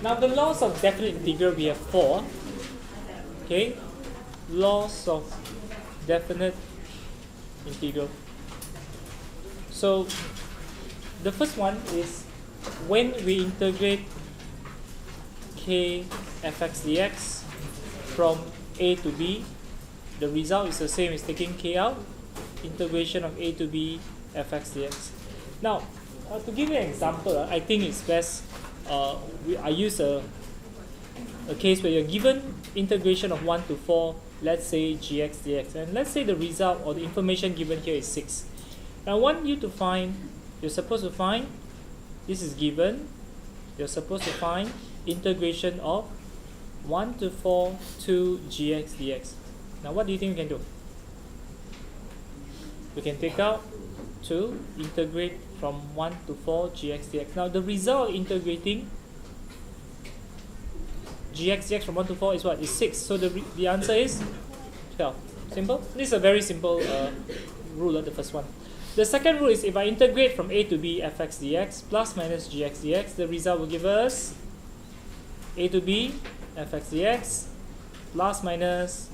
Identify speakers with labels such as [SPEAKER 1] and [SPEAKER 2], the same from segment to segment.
[SPEAKER 1] Now the laws of definite integral, we have 4. Okay, laws of definite integral. So the first one is when we integrate k fx dx from a to b, the result is the same as taking k out, integration of a to b fx dx. Now, to give you an example, I think it's best I use a case where you're given integration of 1 to 4, let's say gx dx, and let's say the result or the information given here is 6. I want you to find, you're supposed to find, this is given, you're supposed to find integration of 1 to 4 to gx dx. Now what do you think we can do? We can take out to integrate from 1 to 4 gx dx. Now the result of integrating gx dx from 1 to 4 is what? Is 6. So the answer is 12. Simple? This is a very simple rule, the first one. The second rule is if I integrate from a to b fx dx plus minus gx dx, the result will give us a to b fx dx plus minus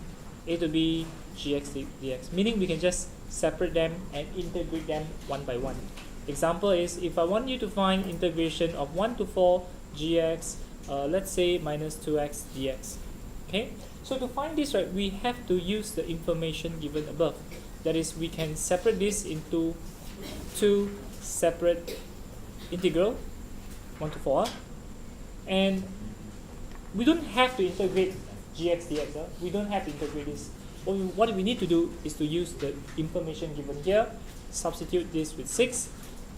[SPEAKER 1] a to b gx dx. Meaning we can just separate them and integrate them one by one. Example is if I want you to find integration of 1 to 4 gx, let's say minus 2x dx. Okay, so to find this, right, we have to use the information given above. That is, we can separate this into two separate integral, 1 to 4, and we don't have to integrate gx dx. We don't have to integrate this. What we need to do is to use the information given here, substitute this with 6.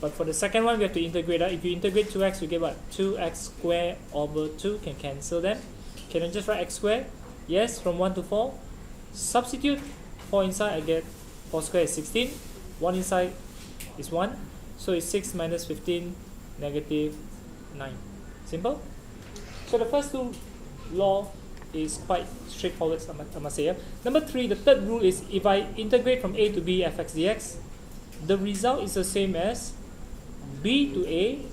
[SPEAKER 1] But for the second one, we have to integrate. If you integrate 2x, you get what? 2x squared over 2, can cancel them. Can I just write x squared? Yes, from 1 to 4. Substitute 4 inside, I get 4 squared is 16. 1 inside is 1. So it's 6 minus 15, negative 9. Simple? So the first two law is quite straightforward, I must say. Number 3, the third rule is if I integrate from a to b fx dx, the result is the same as b to a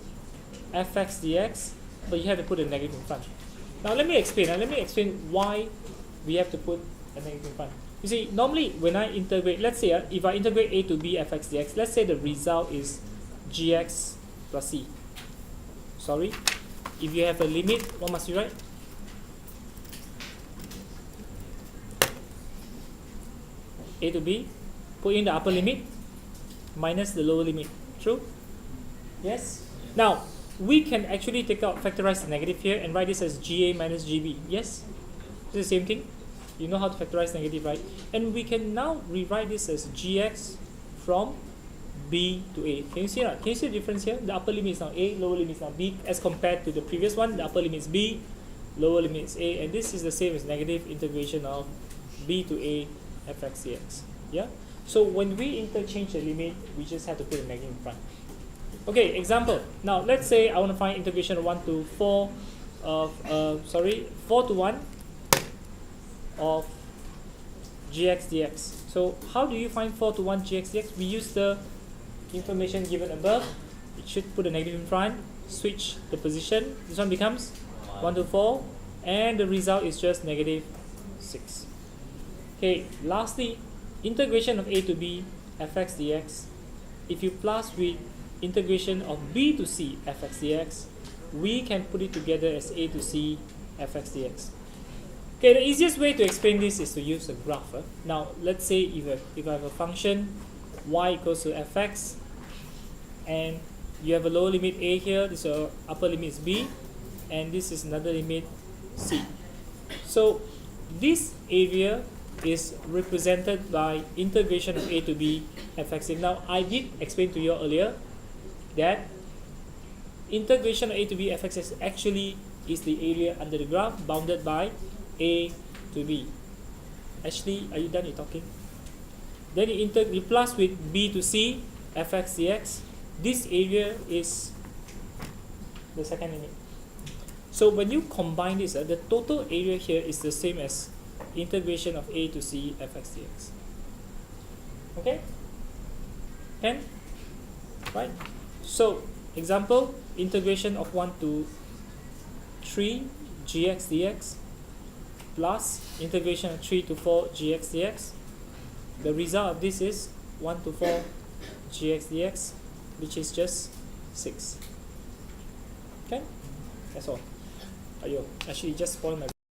[SPEAKER 1] fx dx, but you have to put a negative in front. Now let me explain. Why we have to put a negative in front. You see, normally when I integrate, let's say if I integrate a to b fx dx, let's say the result is gx plus c. Sorry, if you have a limit, what must you write? A to b, put in the upper limit minus the lower limit. True? Yes? Now, we can actually take out, factorize the negative here and write this as GA minus GB. Yes? It's the same thing. You know how to factorize negative, right? And we can now rewrite this as GX from B to A. Can you see that? Can you see the difference here? The upper limit is now A, lower limit is now B. As compared to the previous one, the upper limit is B, lower limit is A. And this is the same as negative integration of B to A fx dx. Yeah? So when we interchange the limit, we just have to put a negative in front. Okay, example. Now let's say I want to find integration of 1 to 4 of 4 to 1 of gx dx. So how do you find 4 to 1 gx dx? We use the information given above. It should put a negative in front, switch the position. This one becomes 1 to 4, and the result is just negative 6. Okay, lastly, integration of a to b fx dx. If you plus with integration of b to c fx dx, we can put it together as a to c fx dx. Okay, the easiest way to explain this is to use a graph. Now, let's say if I have a function y equals to fx, and you have a lower limit a here, this upper limit is b, and this is another limit c. So this area is represented by integration of a to b fx. Now, I did explain to you earlier that integration of a to b fx actually is the area under the graph bounded by a to b. Actually, are you done with talking? Then you plus with b to c fx dx. This area is the second limit. So when you combine this, the total area here is the same as integration of a to c fx dx. Okay? Can? Right? So, example, integration of 1 to 3 gx dx plus integration of 3 to 4 gx dx. The result of this is 1 to 4 gx dx, which is just 6. Okay, that's all. Actually just spoiled my